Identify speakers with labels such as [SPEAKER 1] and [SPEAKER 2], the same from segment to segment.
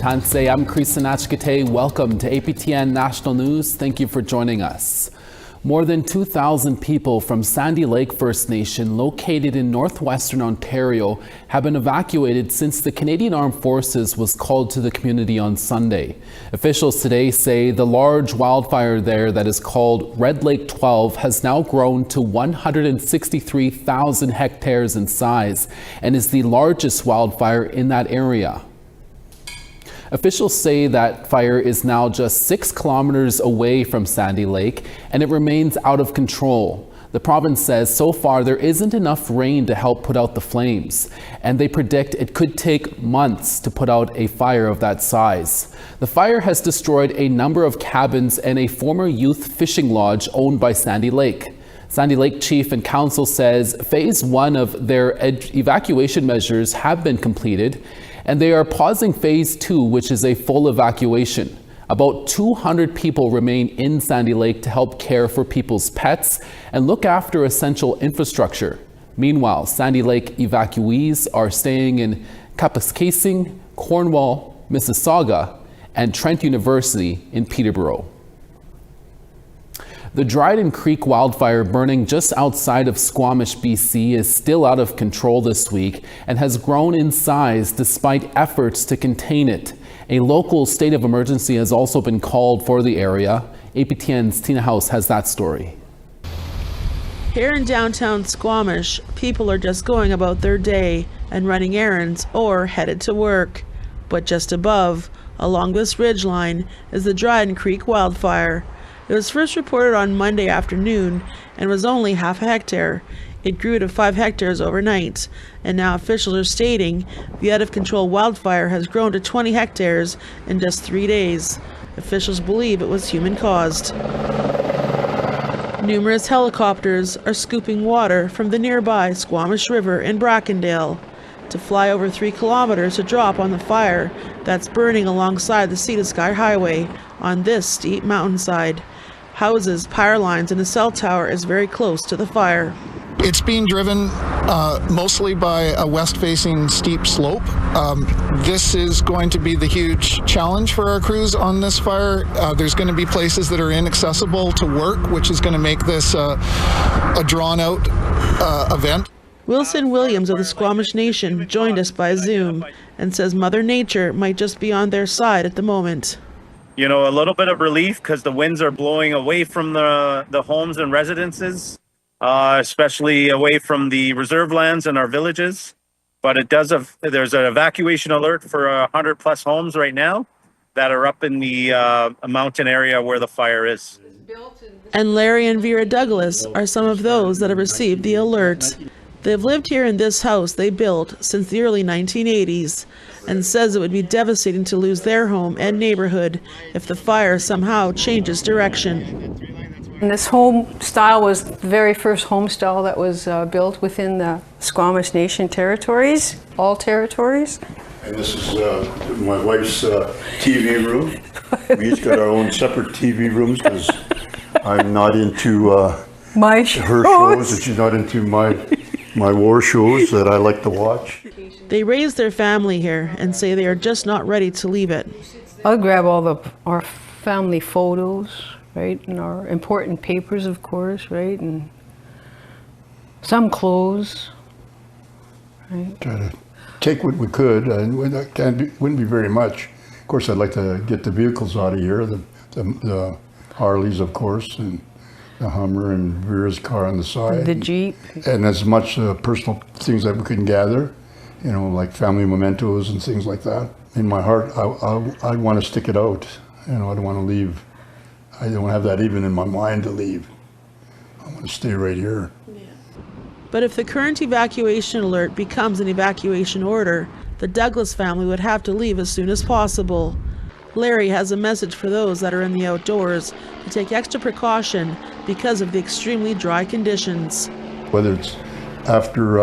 [SPEAKER 1] Tansei, I'm Krisanachkate. Welcome to APTN National News. Thank you for joining us. More than 2,000 people from Sandy Lake First Nation, located in northwestern Ontario, have been evacuated since the Canadian Armed Forces was called to the community on Sunday. Officials today say the large wildfire there that is called Red Lake 12 has now grown to 163,000 hectares in size and is the largest wildfire in that area. Officials say that fire is now just 6 kilometers away from Sandy Lake and it remains out of control. The province says so far there isn't enough rain to help put out the flames, and they predict it could take months to put out a fire of that size. The fire has destroyed a number of cabins and a former youth fishing lodge owned by Sandy Lake. Sandy Lake Chief and Council says phase 1 of their evacuation measures have been completed, and they are pausing phase 2, which is a full evacuation. About 200 people remain in Sandy Lake to help care for people's pets and look after essential infrastructure. Meanwhile, Sandy Lake evacuees are staying in Kapuskasing, Cornwall, Mississauga, and Trent University in Peterborough. The Dryden Creek Wildfire, burning just outside of Squamish, BC, is still out of control this week and has grown in size despite efforts to contain it. A local state of emergency has also been called for the area. APTN's Tina House has that story.
[SPEAKER 2] Here in downtown Squamish, people are just going about their day and running errands or headed to work. But just above, along this ridgeline, is the Dryden Creek Wildfire. It was first reported on Monday afternoon and was only half a hectare. It grew to 5 hectares overnight, and now officials are stating the out-of-control wildfire has grown to 20 hectares in just 3 days. Officials believe it was human-caused. Numerous helicopters are scooping water from the nearby Squamish River in Brackendale to fly over 3 kilometers to drop on the fire that's burning alongside the Sea to Sky Highway on this steep mountainside. Houses, power lines, and a cell tower is very close to the fire.
[SPEAKER 3] It's being driven mostly by a west-facing steep slope. This is going to be the huge challenge for our crews on this fire. There's going to be places that are inaccessible to work, which is going to make this a drawn-out event.
[SPEAKER 2] Wilson Williams of the Squamish Nation joined us by Zoom and says Mother Nature might just be on their side at the moment.
[SPEAKER 4] You know, a little bit of relief because the winds are blowing away from the homes and residences, especially away from the reserve lands and our villages. But there's an evacuation alert for 100 plus homes right now that are up in the mountain area where the fire is.
[SPEAKER 2] And Larry and Vera Douglas are some of those that have received the alert. They've lived here in this house they built since the early 1980s and says it would be devastating to lose their home and neighborhood if the fire somehow changes direction.
[SPEAKER 5] And this home style was the very first home style that was built within the Squamish Nation territories, all territories.
[SPEAKER 6] And this is my wife's TV room. We each got our own separate TV rooms because I'm not into her shows and she's not into my war shows that I like to watch.
[SPEAKER 2] They raised their family here and say they are just not ready to leave it.
[SPEAKER 5] I'll grab all our family photos, right, and our important papers, of course, right, and some clothes, right.
[SPEAKER 6] Try to take what we could, and wouldn't be very much. Of course, I'd like to get the vehicles out of here, the Harleys, of course, and the Hummer and Vera's car on the side.
[SPEAKER 5] The Jeep.
[SPEAKER 6] And as much personal things that we can gather, you know, like family mementos and things like that. In my heart, I want to stick it out. You know, I don't want to leave. I don't have that even in my mind to leave. I want to stay right here.
[SPEAKER 2] Yeah. But if the current evacuation alert becomes an evacuation order, the Douglas family would have to leave as soon as possible. Larry has a message for those that are in the outdoors to take extra precaution because of the extremely dry conditions.
[SPEAKER 6] Whether it's after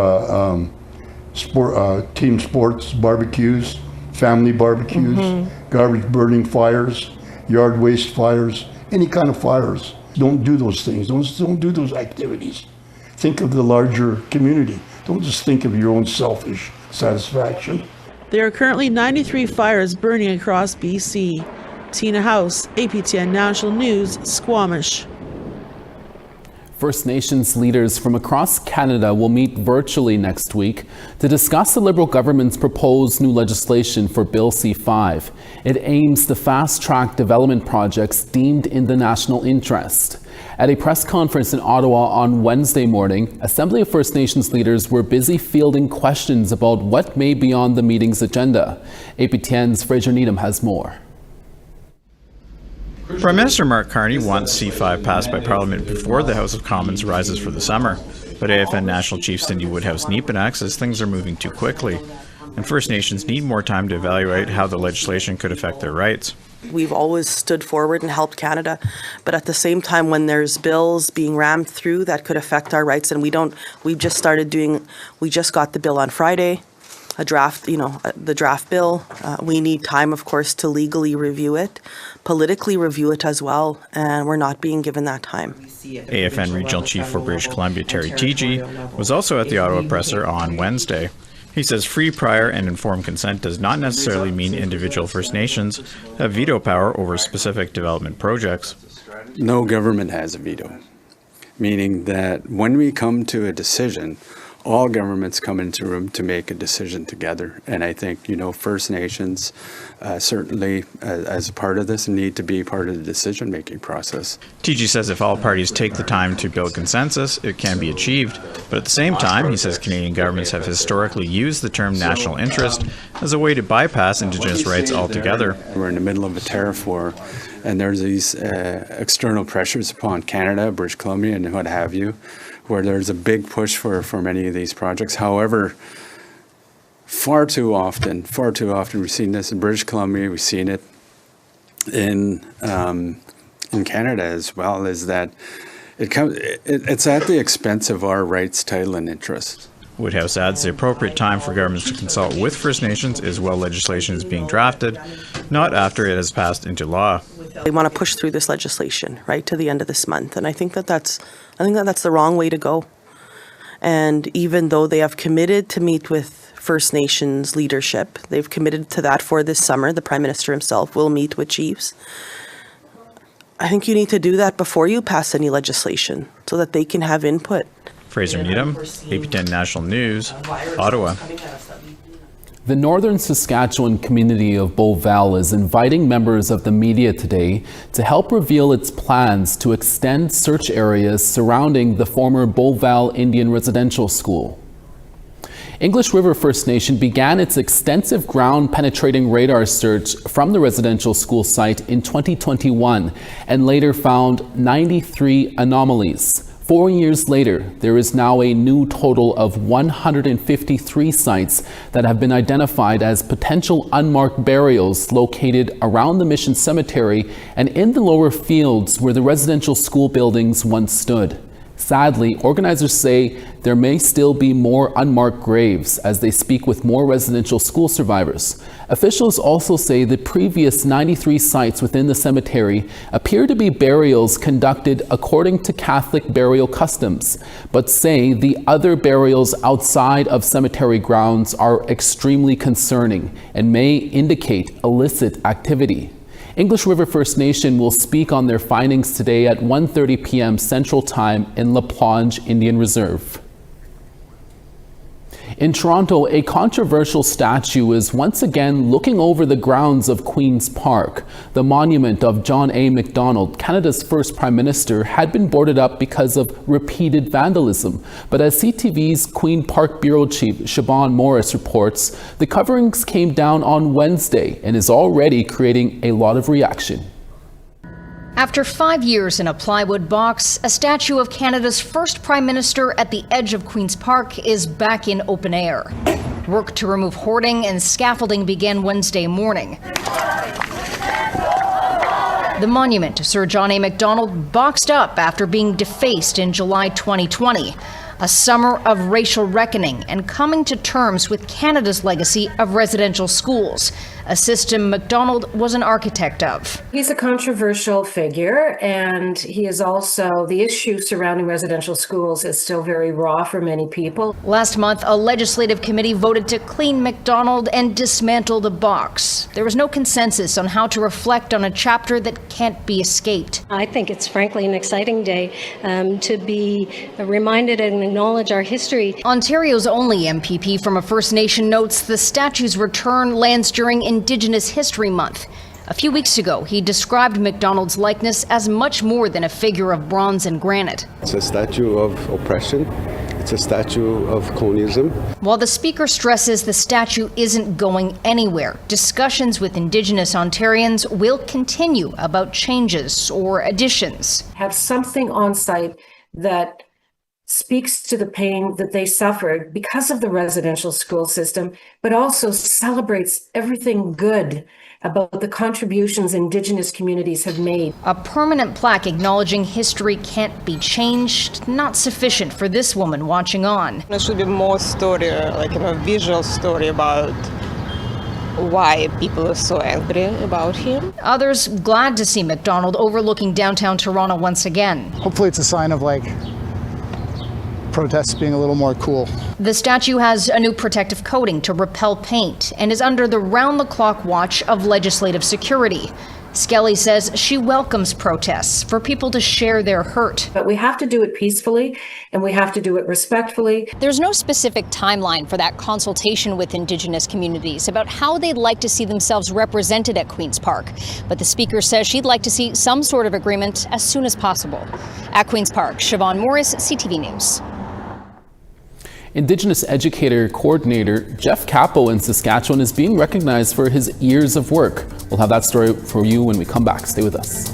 [SPEAKER 6] team sports, barbecues, family barbecues, garbage burning fires, yard waste fires, any kind of fires. Don't do those things. Don't do those activities. Think of the larger community. Don't just think of your own selfish satisfaction.
[SPEAKER 2] There are currently 93 fires burning across BC. Tina House, APTN National News, Squamish.
[SPEAKER 1] First Nations leaders from across Canada will meet virtually next week to discuss the Liberal government's proposed new legislation for Bill C-5. It aims to fast-track development projects deemed in the national interest. At a press conference in Ottawa on Wednesday morning, Assembly of First Nations leaders were busy fielding questions about what may be on the meeting's agenda. APTN's Fraser Needham has more.
[SPEAKER 7] Prime Minister Mark Carney wants C-5 passed by Parliament before the House of Commons rises for the summer. But AFN National Chief Cindy Woodhouse-Nepenak says things are moving too quickly, and First Nations need more time to evaluate how the legislation could affect their rights.
[SPEAKER 8] We've always stood forward and helped Canada, but at the same time, when there's bills being rammed through that could affect our rights, and we just got the bill on Friday, a draft, the draft bill. We need time, of course, to legally review it, politically review it as well, and we're not being given that time.
[SPEAKER 7] AFN Regional Chief for British Columbia, Terry Teegee, was also at the Ottawa presser on Wednesday. He says free, prior, and informed consent does not necessarily mean individual First Nations have veto power over specific development projects.
[SPEAKER 9] No government has a veto, meaning that when we come to a decision, all governments come into the room to make a decision together. And I think, First Nations certainly, as a part of this, need to be part of the decision-making process.
[SPEAKER 7] Teegee says if all parties take the time to build consensus, it can be achieved. But at the same time, he says Canadian governments have historically used the term national interest as a way to bypass Indigenous rights altogether.
[SPEAKER 9] We're in the middle of a tariff war, and there's these external pressures upon Canada, British Columbia, and what have you, where there's a big push for many of these projects. However, far too often we've seen this in British Columbia, we've seen it in Canada as well, is that it's at the expense of our rights, title, and interest.
[SPEAKER 7] Woodhouse adds the appropriate time for governments to consult with First Nations is while legislation is being drafted, not after it has passed into law.
[SPEAKER 8] They want to push through this legislation right to the end of this month, and I think that's the wrong way to go. And even though they have committed to meet with First Nations leadership, they've committed to that for this summer. The Prime Minister himself will meet with chiefs. I think you need to do that before you pass any legislation so that they can have input.
[SPEAKER 7] Fraser Needham, APTN National News, Ottawa.
[SPEAKER 1] The northern Saskatchewan community of Beauval is inviting members of the media today to help reveal its plans to extend search areas surrounding the former Beauval Indian Residential School. English River First Nation began its extensive ground-penetrating radar search from the residential school site in 2021 and later found 93 anomalies. 4 years later, there is now a new total of 153 sites that have been identified as potential unmarked burials located around the Mission Cemetery and in the lower fields where the residential school buildings once stood. Sadly, organizers say there may still be more unmarked graves as they speak with more residential school survivors. Officials also say the previous 93 sites within the cemetery appear to be burials conducted according to Catholic burial customs, but say the other burials outside of cemetery grounds are extremely concerning and may indicate illicit activity. English River First Nation will speak on their findings today at 1:30 p.m. Central Time in La Plonge Indian Reserve. In Toronto, a controversial statue is once again looking over the grounds of Queen's Park. The monument of John A. Macdonald, Canada's first Prime Minister, had been boarded up because of repeated vandalism. But as CTV's Queen Park Bureau Chief Siobhan Morris reports, the coverings came down on Wednesday and is already creating a lot of reaction.
[SPEAKER 10] After 5 years in a plywood box, a statue of Canada's first Prime Minister at the edge of Queen's Park is back in open air. Work to remove hoarding and scaffolding began Wednesday morning. The monument to Sir John A. Macdonald boxed up after being defaced in July 2020. A summer of racial reckoning and coming to terms with Canada's legacy of residential schools. a system Macdonald was an architect of.
[SPEAKER 11] He's a controversial figure, and he is also, the issue surrounding residential schools is still very raw for many people.
[SPEAKER 10] Last month, a legislative committee voted to clean Macdonald and dismantle the box. There was no consensus on how to reflect on a chapter that can't be escaped.
[SPEAKER 12] I think it's frankly an exciting day to be reminded and acknowledge our history.
[SPEAKER 10] Ontario's only MPP from a First Nation notes the statue's return lands during Indigenous History Month. A few weeks ago, he described Macdonald's likeness as much more than a figure of bronze and granite.
[SPEAKER 13] It's a statue of oppression. It's a statue of colonialism.
[SPEAKER 10] While the Speaker stresses the statue isn't going anywhere, discussions with Indigenous Ontarians will continue about changes or additions.
[SPEAKER 11] Have something on site that speaks to the pain that they suffered because of the residential school system, but also celebrates everything good about the contributions Indigenous communities have made.
[SPEAKER 10] A permanent plaque acknowledging history can't be changed, not sufficient for this woman watching on.
[SPEAKER 14] There should be more story, like a visual story about why people are so angry about him.
[SPEAKER 10] Others glad to see Macdonald overlooking downtown Toronto once again.
[SPEAKER 15] Hopefully it's a sign of protests being a little more cool.
[SPEAKER 10] The statue has a new protective coating to repel paint and is under the round-the-clock watch of legislative security. Skelly says she welcomes protests for people to share their hurt.
[SPEAKER 11] But we have to do it peacefully and we have to do it respectfully.
[SPEAKER 16] There's no specific timeline for that consultation with Indigenous communities about how they'd like to see themselves represented at Queen's Park. But the Speaker says she'd like to see some sort of agreement as soon as possible. At Queen's Park, Siobhan Morris, CTV News.
[SPEAKER 1] Indigenous educator coordinator Jeff Capo in Saskatchewan is being recognized for his years of work. We'll have that story for you when we come back. Stay with us.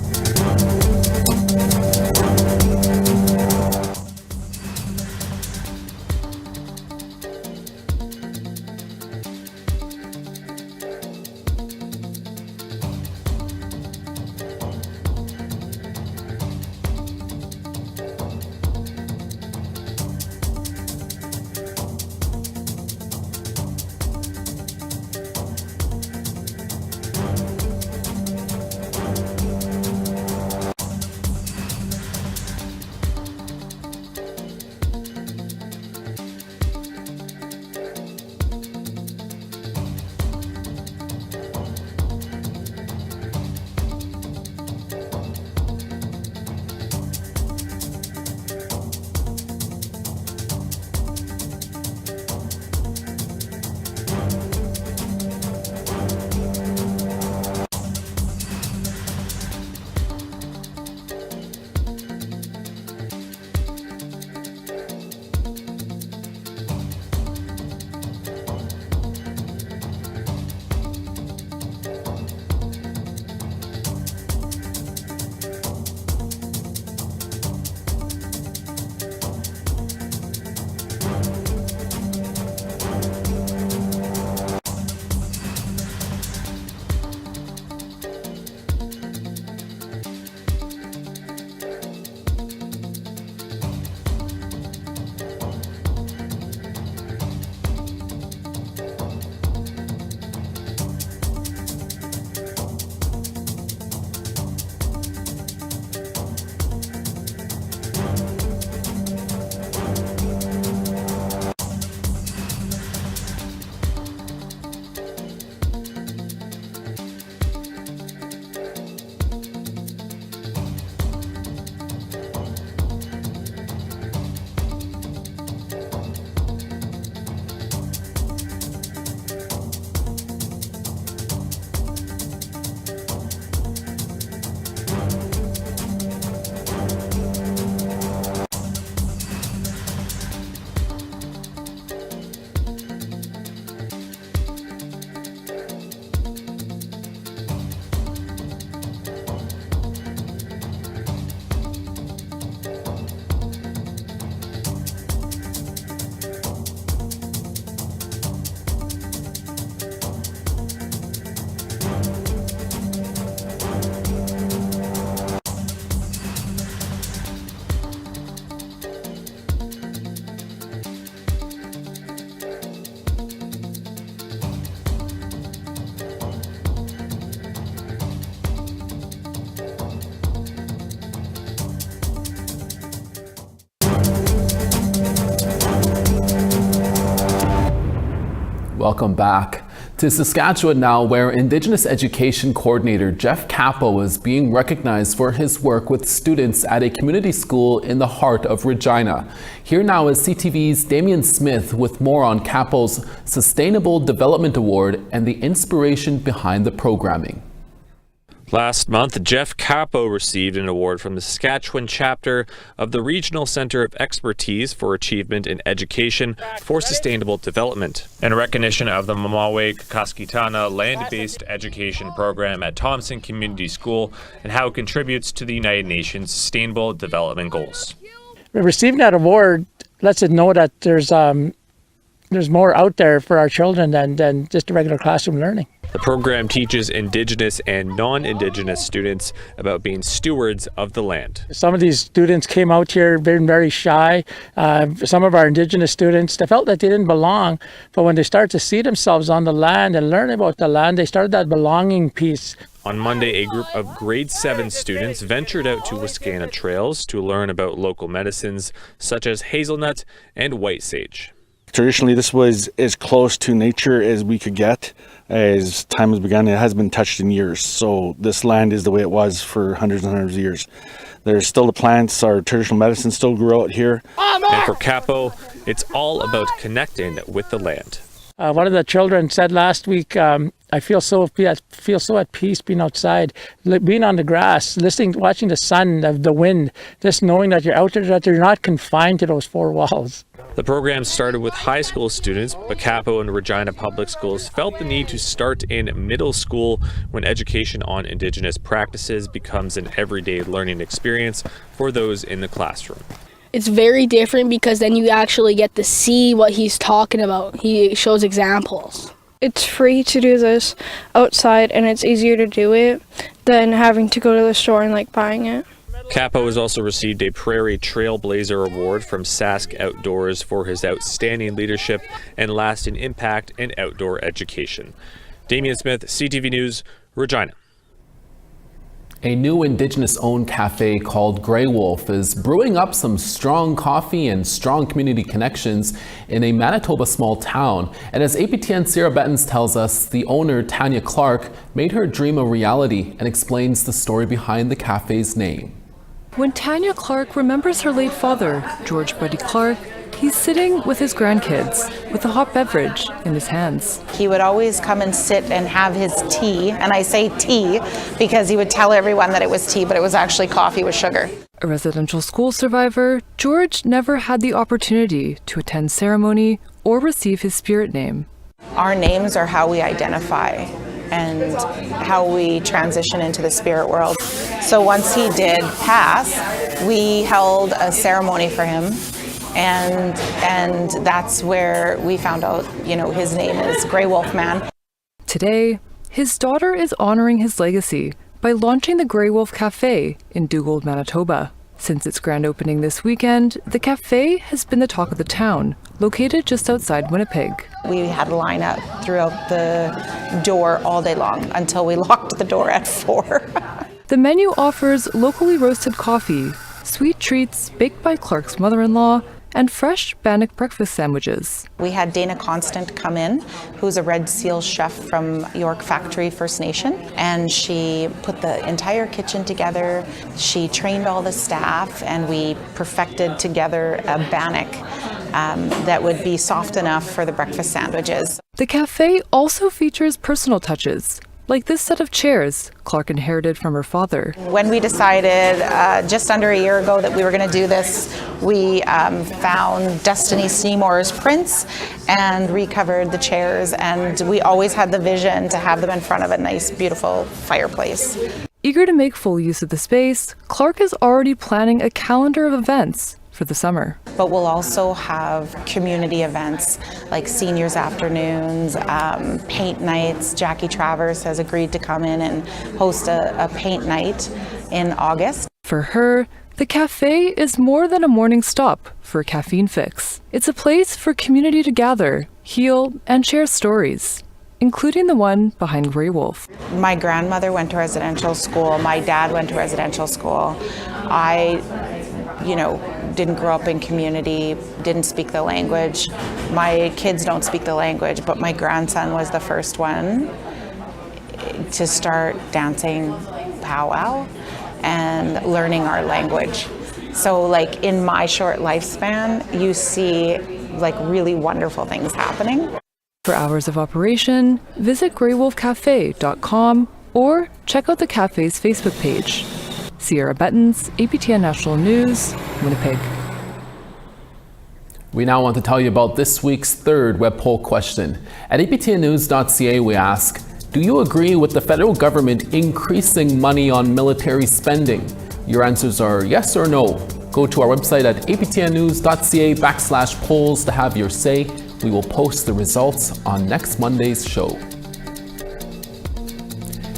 [SPEAKER 1] Welcome back. To Saskatchewan now, where Indigenous Education Coordinator Jeff Capo is being recognized for his work with students at a community school in the heart of Regina. Here now is CTV's Damien Smith with more on Capo's Sustainable Development Award and the inspiration behind the programming.
[SPEAKER 17] Last month, Jeff Capo received an award from the Saskatchewan chapter of the Regional Centre of Expertise for Achievement in Education for Sustainable Development, in recognition of the Mamawe-Kakaskitana land-based education program at Thompson Community School and how it contributes to the United Nations Sustainable Development Goals.
[SPEAKER 18] Receiving that award lets us know that there's more out there for our children than just regular classroom learning.
[SPEAKER 17] The program teaches Indigenous and non-Indigenous students about being stewards of the land.
[SPEAKER 18] Some of these students came out here being very shy. Some of our Indigenous students, they felt that they didn't belong, but when they started to see themselves on the land and learn about the land, they started that belonging piece.
[SPEAKER 17] On Monday, a group of grade 7 students ventured out to Wascana Trails to learn about local medicines such as hazelnut and white sage.
[SPEAKER 19] Traditionally, this was as close to nature as we could get. As time has begun, it hasn't been touched in years. So this land is the way it was for hundreds and hundreds of years. There's still the plants, our traditional medicine still grew out here.
[SPEAKER 17] And for Capo, it's all about connecting with the land.
[SPEAKER 18] One of the children said last week, I feel so at peace being outside, being on the grass, listening, watching the sun, the wind, just knowing that you're out there, that you're not confined to those four walls.
[SPEAKER 17] The program started with high school students, but Capo and Regina Public Schools felt the need to start in middle school when education on Indigenous practices becomes an everyday learning experience for those in the classroom.
[SPEAKER 20] It's very different because then you actually get to see what he's talking about. He shows examples.
[SPEAKER 21] It's free to do this outside and it's easier to do it than having to go to the store and buying it.
[SPEAKER 17] Capo has also received a Prairie Trailblazer Award from Sask Outdoors for his outstanding leadership and lasting impact in outdoor education. Damien Smith, CTV News, Regina.
[SPEAKER 1] A new Indigenous-owned cafe called Greywolf is brewing up some strong coffee and strong community connections in a Manitoba small town. And as APTN Sarah Bettens tells us, the owner, Tanya Clark, made her dream a reality and explains the story behind the cafe's name.
[SPEAKER 22] When Tanya Clark remembers her late father, George Buddy Clark, he's sitting with his grandkids with a hot beverage in his hands.
[SPEAKER 23] He would always come and sit and have his tea, and I say tea because he would tell everyone that it was tea, but it was actually coffee with sugar.
[SPEAKER 22] A residential school survivor, George never had the opportunity to attend ceremony or receive his spirit name.
[SPEAKER 23] Our names are how we identify and how we transition into the spirit world. So once he did pass, we held a ceremony for him. And that's where we found out, his name is Greywolf Man.
[SPEAKER 22] Today, his daughter is honoring his legacy by launching the Greywolf Cafe in Dugald, Manitoba. Since its grand opening this weekend, the cafe has been the talk of the town, located just outside Winnipeg.
[SPEAKER 23] We had a line out throughout the door all day long until we locked the door at 4.
[SPEAKER 22] The menu offers locally roasted coffee, sweet treats baked by Clark's mother-in-law, and fresh Bannock breakfast sandwiches.
[SPEAKER 23] We had Dana Constant come in, who's a Red Seal chef from York Factory First Nation, and she put the entire kitchen together. She trained all the staff, and we perfected together a Bannock that would be soft enough for the breakfast sandwiches.
[SPEAKER 22] The cafe also features personal touches, like this set of chairs Clark inherited from her father.
[SPEAKER 23] When we decided just under a year ago that we were going to do this, we found Destiny Seymour's prints and recovered the chairs, and we always had the vision to have them in front of a nice, beautiful fireplace.
[SPEAKER 22] Eager to make full use of the space, Clark is already planning a calendar of events for the summer.
[SPEAKER 23] But we'll also have community events like seniors afternoons, paint nights. Jackie Travers has agreed to come in and host a paint night in August.
[SPEAKER 22] For her, the cafe is more than a morning stop for a caffeine fix. It's a place for community to gather, heal, and share stories, including the one behind Greywolf.
[SPEAKER 23] My grandmother went to residential school. My dad went to residential school. I didn't grow up in community, didn't speak the language. My kids don't speak the language, but my grandson was the first one to start dancing powwow and learning our language. So like in my short lifespan, you see like really wonderful things happening.
[SPEAKER 22] For hours of operation, visit greywolfcafe.com or check out the cafe's Facebook page. Sierra Bettens, APTN National News, Winnipeg.
[SPEAKER 1] We now want to tell you about this week's third web poll question. At aptnnews.ca we ask, do you agree with the federal government increasing money on military spending? Your answers are yes or no. Go to our website at aptnnews.ca/polls to have your say. We will post the results on next Monday's show.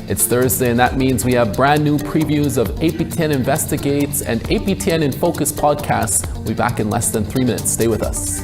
[SPEAKER 1] It's Thursday, and that means we have brand new previews of APTN Investigates and APTN in Focus podcasts. We'll be back in less than 3 minutes. Stay with us.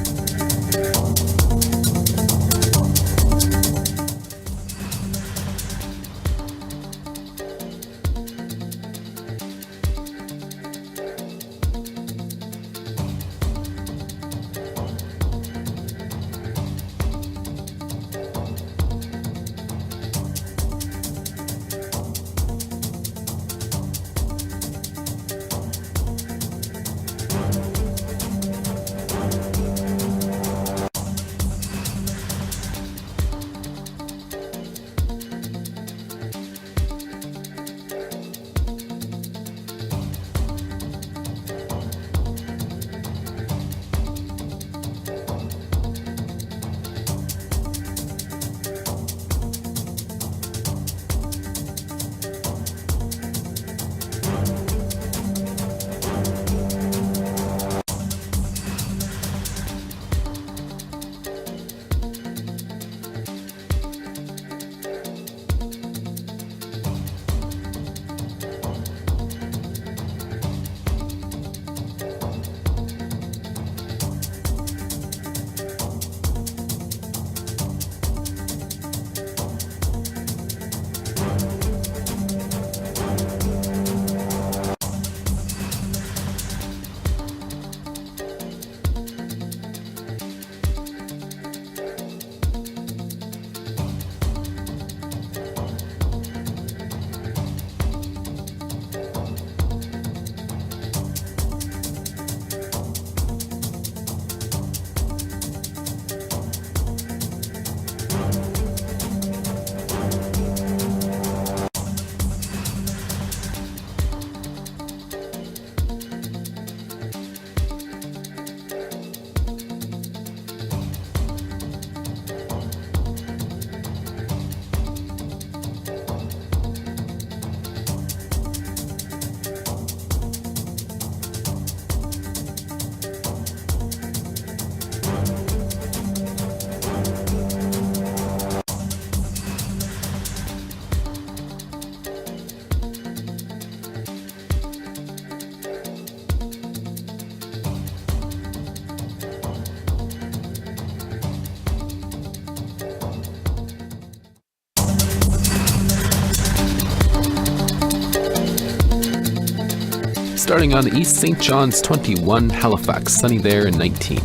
[SPEAKER 1] Starting on East St. John's 21, Halifax, sunny there and 19.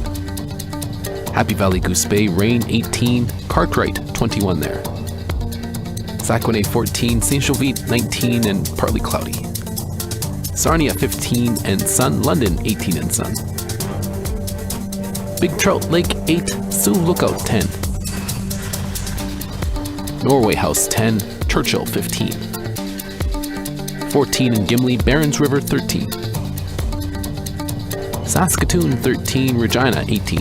[SPEAKER 1] Happy Valley Goose Bay, rain 18, Cartwright 21 there. Saguenay 14, St. Jovite 19 and partly cloudy. Sarnia 15 and sun, London 18 and sun. Big Trout Lake 8, Sioux Lookout 10. Norway House 10, Churchill 15. 14 in Gimli, Barons River 13. Saskatoon 13, Regina 18.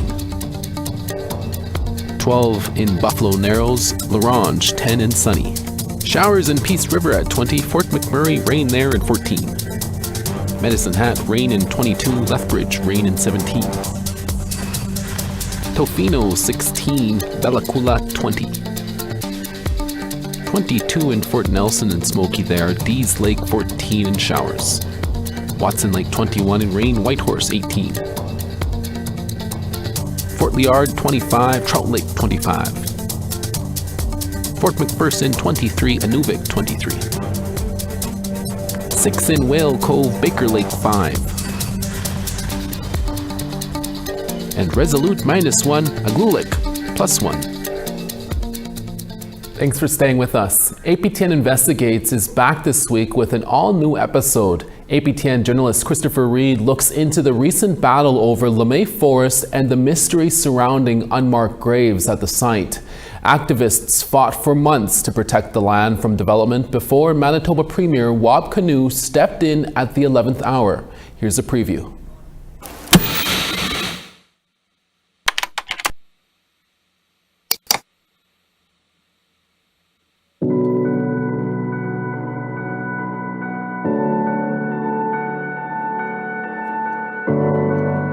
[SPEAKER 1] 12 in Buffalo Narrows, La Ronge 10 and sunny. Showers in Peace River at 20, Fort McMurray rain there at 14. Medicine Hat rain in 22, Lethbridge rain in 17. Tofino 16, Bella Coola 20. 22 in Fort Nelson and Smoky there, Dees Lake 14 in showers. Watson Lake 21 in rain, Whitehorse 18. Fort Liard 25, Trout Lake 25. Fort McPherson 23, Inuvik 23. 6 in Whale Cove, Baker Lake 5. and Resolute -1, Aglulik +1. Thanks for staying with us. APTN Investigates is back this week with an all-new episode. APTN journalist Christopher Reed looks into the recent battle over LeMay Forest and the mystery surrounding unmarked graves at the site. Activists fought for months to protect the land from development before Manitoba Premier Wab Kinew stepped in at the 11th hour. Here's a preview.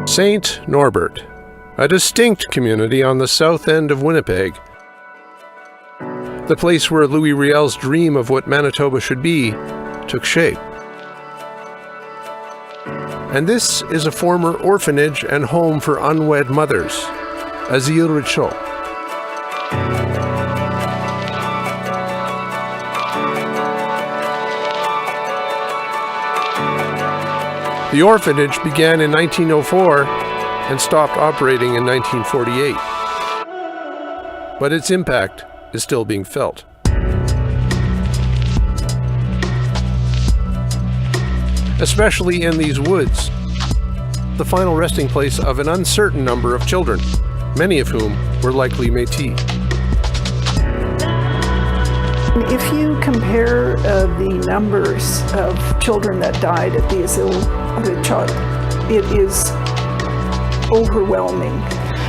[SPEAKER 3] St. Norbert, a distinct community on the south end of Winnipeg. The place where Louis Riel's dream of what Manitoba should be took shape. And this is a former orphanage and home for unwed mothers, Asile Richaud. The orphanage began in 1904 and stopped operating in 1948. But its impact is still being felt. Especially in these woods, the final resting place of an uncertain number of children, many of whom were likely Métis.
[SPEAKER 4] If you compare the numbers of children that died at the Asile Richaud, it is overwhelming.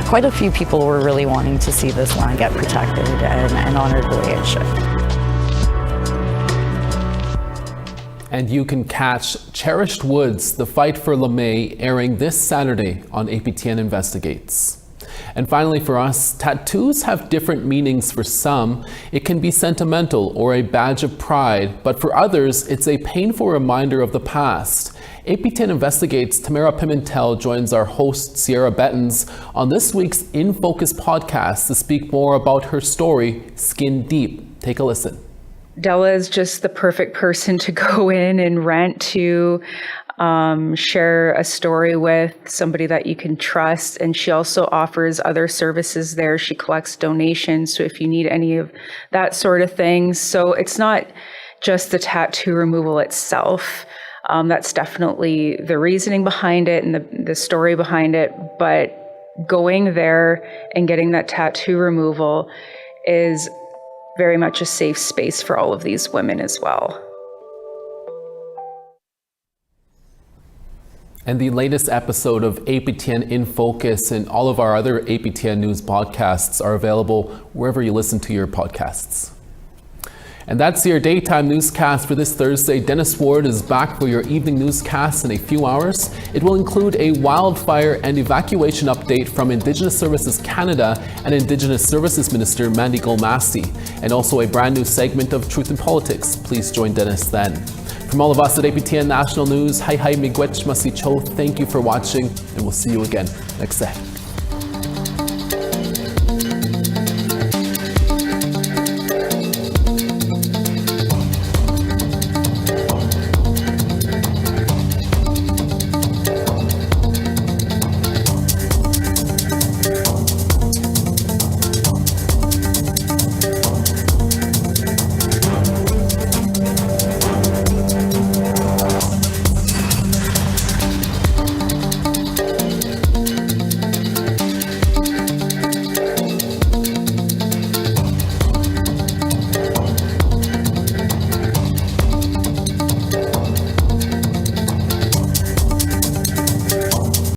[SPEAKER 5] Quite a few people were really wanting to see this land get protected and honored the way it should.
[SPEAKER 1] And you can catch Cherished Woods, The Fight for LeMay, airing this Saturday on APTN Investigates. And finally for us, tattoos have different meanings for some. It can be sentimental or a badge of pride, but for others, it's a painful reminder of the past. APTN Investigates' Tamara Pimentel joins our host, Sierra Bettens, on this week's In Focus podcast to speak more about her story, Skin Deep. Take a listen.
[SPEAKER 24] Della is just the perfect person to go in and rent to, share a story with, somebody that you can trust. And she also offers other services there. She collects donations, so if you need any of that sort of thing. So it's not just the tattoo removal itself. That's definitely the reasoning behind it and the story behind it. But going there and getting that tattoo removal is very much a safe space for all of these women as well.
[SPEAKER 1] And the latest episode of APTN In Focus and all of our other APTN News podcasts are available wherever you listen to your podcasts. And that's your daytime newscast for this Thursday. Dennis Ward is back for your evening newscast in a few hours. It will include a wildfire and evacuation update from Indigenous Services Canada and Indigenous Services Minister Mandy Golmasi, and also a brand new segment of Truth in Politics. Please join Dennis then. From all of us at APTN National News, hi miigwech masicho, thank you for watching, and we'll see you again next day.